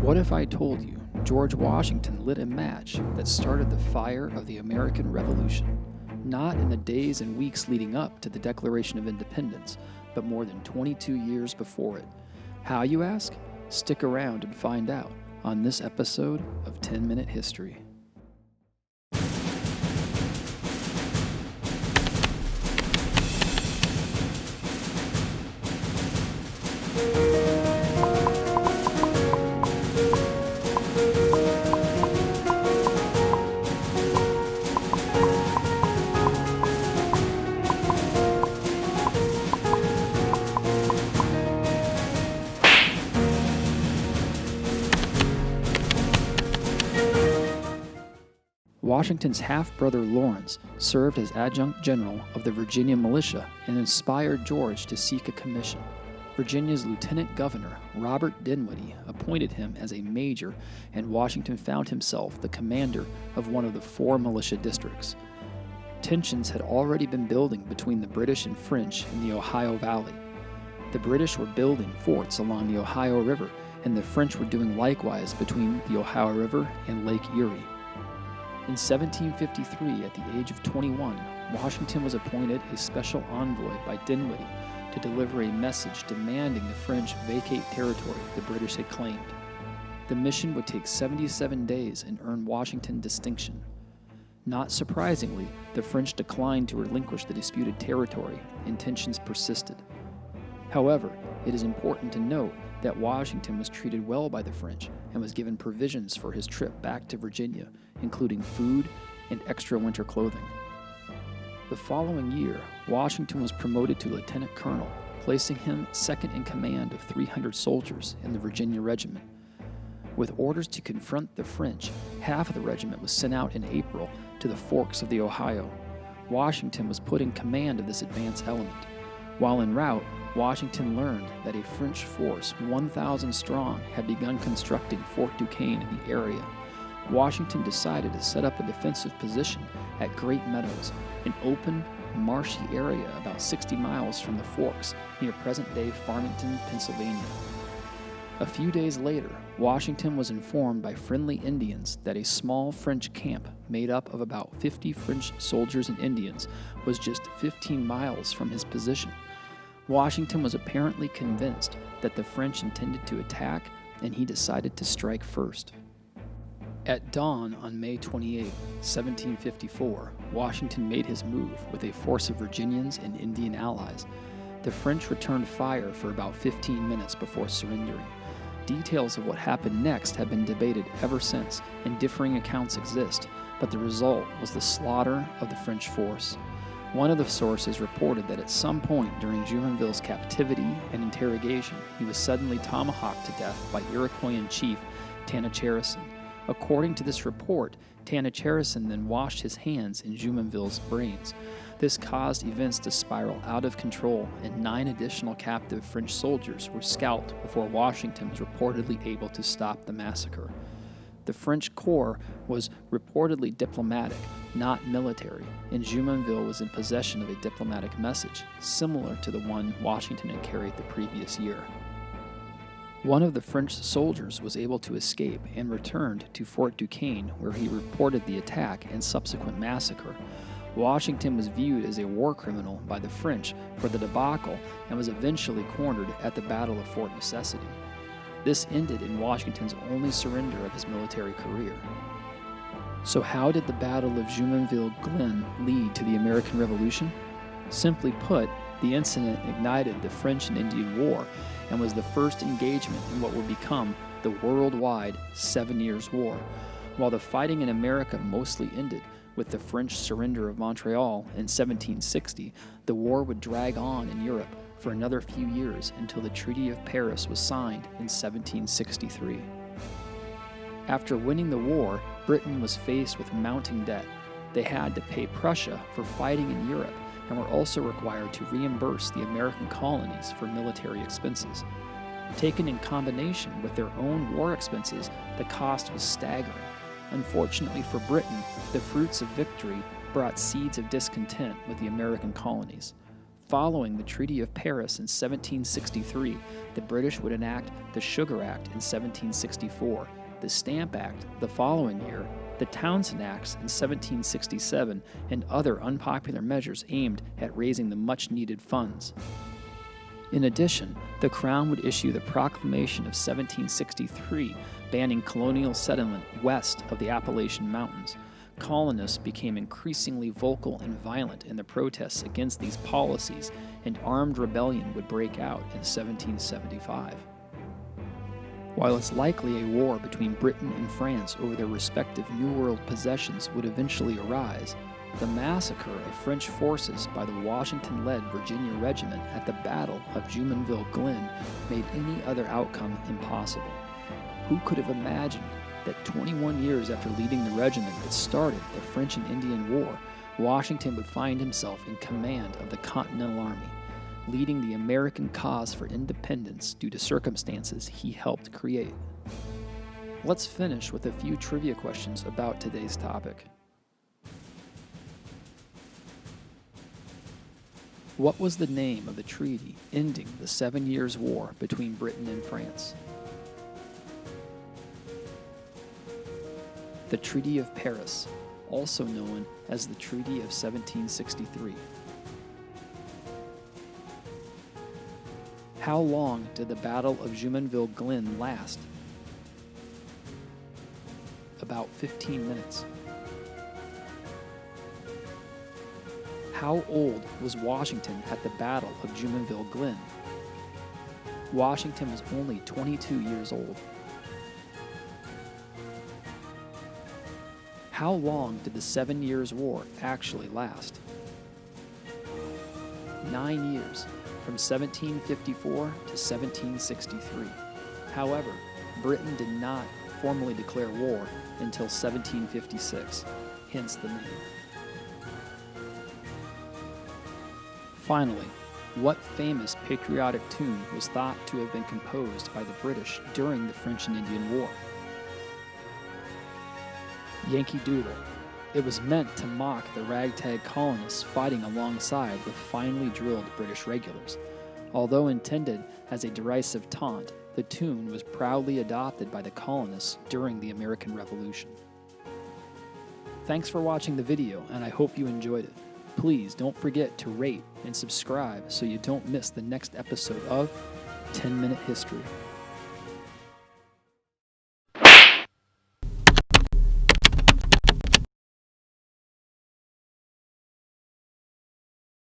What if I told you George Washington lit a match that started the fire of the American Revolution? Not in the days and weeks leading up to the Declaration of Independence, but more than 22 years before it. How, you ask? Stick around and find out on this episode of 10 Minute History. Washington's half-brother Lawrence served as adjutant general of the Virginia militia and inspired George to seek a commission. Virginia's lieutenant governor, Robert Dinwiddie, appointed him as a major, and Washington found himself the commander of one of the 4 militia districts. Tensions had already been building between the British and French in the Ohio Valley. The British were building forts along the Ohio River, and the French were doing likewise between the Ohio River and Lake Erie. In 1753, at the age of 21, Washington was appointed a special envoy by Dinwiddie to deliver a message demanding the French vacate territory the British had claimed. The mission would take 77 days and earn Washington distinction. Not surprisingly, the French declined to relinquish the disputed territory, and tensions persisted. However, it is important to note that Washington was treated well by the French and was given provisions for his trip back to Virginia, including food and extra winter clothing. The following year, Washington was promoted to lieutenant colonel, placing him second in command of 300 soldiers in the Virginia Regiment. With orders to confront the French, half of the regiment was sent out in April to the forks of the Ohio. Washington was put in command of this advance element. While en route, Washington learned that a French force 1,000 strong had begun constructing Fort Duquesne in the area. Washington decided to set up a defensive position at Great Meadows, an open, marshy area about 60 miles from the Forks near present-day Farmington, Pennsylvania. A few days later, Washington was informed by friendly Indians that a small French camp made up of about 50 French soldiers and Indians was just 15 miles from his position. Washington was apparently convinced that the French intended to attack, and he decided to strike first. At dawn on May 28, 1754, Washington made his move with a force of Virginians and Indian allies. The French returned fire for about 15 minutes before surrendering. Details of what happened next have been debated ever since, and differing accounts exist, but the result was the slaughter of the French force. One of the sources reported that at some point during Jumonville's captivity and interrogation, he was suddenly tomahawked to death by Iroquoian chief Tanacharison. According to this report, Tanacharison then washed his hands in Jumonville's brains. This caused events to spiral out of control, and 9 additional captive French soldiers were scalped before Washington was reportedly able to stop the massacre. The French corps was reportedly diplomatic, not military, and Jumonville was in possession of a diplomatic message, similar to the one Washington had carried the previous year. One of the French soldiers was able to escape and returned to Fort Duquesne, where he reported the attack and subsequent massacre. Washington was viewed as a war criminal by the French for the debacle and was eventually cornered at the Battle of Fort Necessity. This ended in Washington's only surrender of his military career. So how did the Battle of Jumonville Glen lead to the American Revolution? Simply put, the incident ignited the French and Indian War and was the first engagement in what would become the worldwide 7 Years' War. While the fighting in America mostly ended with the French surrender of Montreal in 1760, the war would drag on in Europe for another few years until the Treaty of Paris was signed in 1763. After winning the war, Britain was faced with mounting debt. They had to pay Prussia for fighting in Europe and were also required to reimburse the American colonies for military expenses. Taken in combination with their own war expenses, the cost was staggering. Unfortunately for Britain, the fruits of victory brought seeds of discontent with the American colonies. Following the Treaty of Paris in 1763, the British would enact the Sugar Act in 1764, the Stamp Act the following year, the Townshend Acts in 1767, and other unpopular measures aimed at raising the much-needed funds. In addition, the Crown would issue the Proclamation of 1763, banning colonial settlement west of the Appalachian Mountains. Colonists became increasingly vocal and violent in the protests against these policies, and armed rebellion would break out in 1775. While it's likely a war between Britain and France over their respective New World possessions would eventually arise, the massacre of French forces by the Washington-led Virginia Regiment at the Battle of Jumonville Glen made any other outcome impossible. Who could have imagined that 21 years after leading the regiment that started the French and Indian War, Washington would find himself in command of the Continental Army, leading the American cause for independence due to circumstances he helped create? Let's finish with a few trivia questions about today's topic. What was the name of the treaty ending the 7 Years' War between Britain and France? The Treaty of Paris, also known as the Treaty of 1763. How long did the Battle of Jumonville Glen last? About 15 minutes. How old was Washington at the Battle of Jumonville Glen? Washington was only 22 years old. How long did the 7 Years' War actually last? 9 years, from 1754 to 1763. However, Britain did not formally declare war until 1756, hence the name. Finally, what famous patriotic tune was thought to have been composed by the British during the French and Indian War? Yankee Doodle. It was meant to mock the ragtag colonists fighting alongside the finely drilled British regulars. Although intended as a derisive taunt, the tune was proudly adopted by the colonists during the American Revolution. Thanks for watching the video, and I hope you enjoyed it. Please don't forget to rate and subscribe so you don't miss the next episode of 10 Minute History.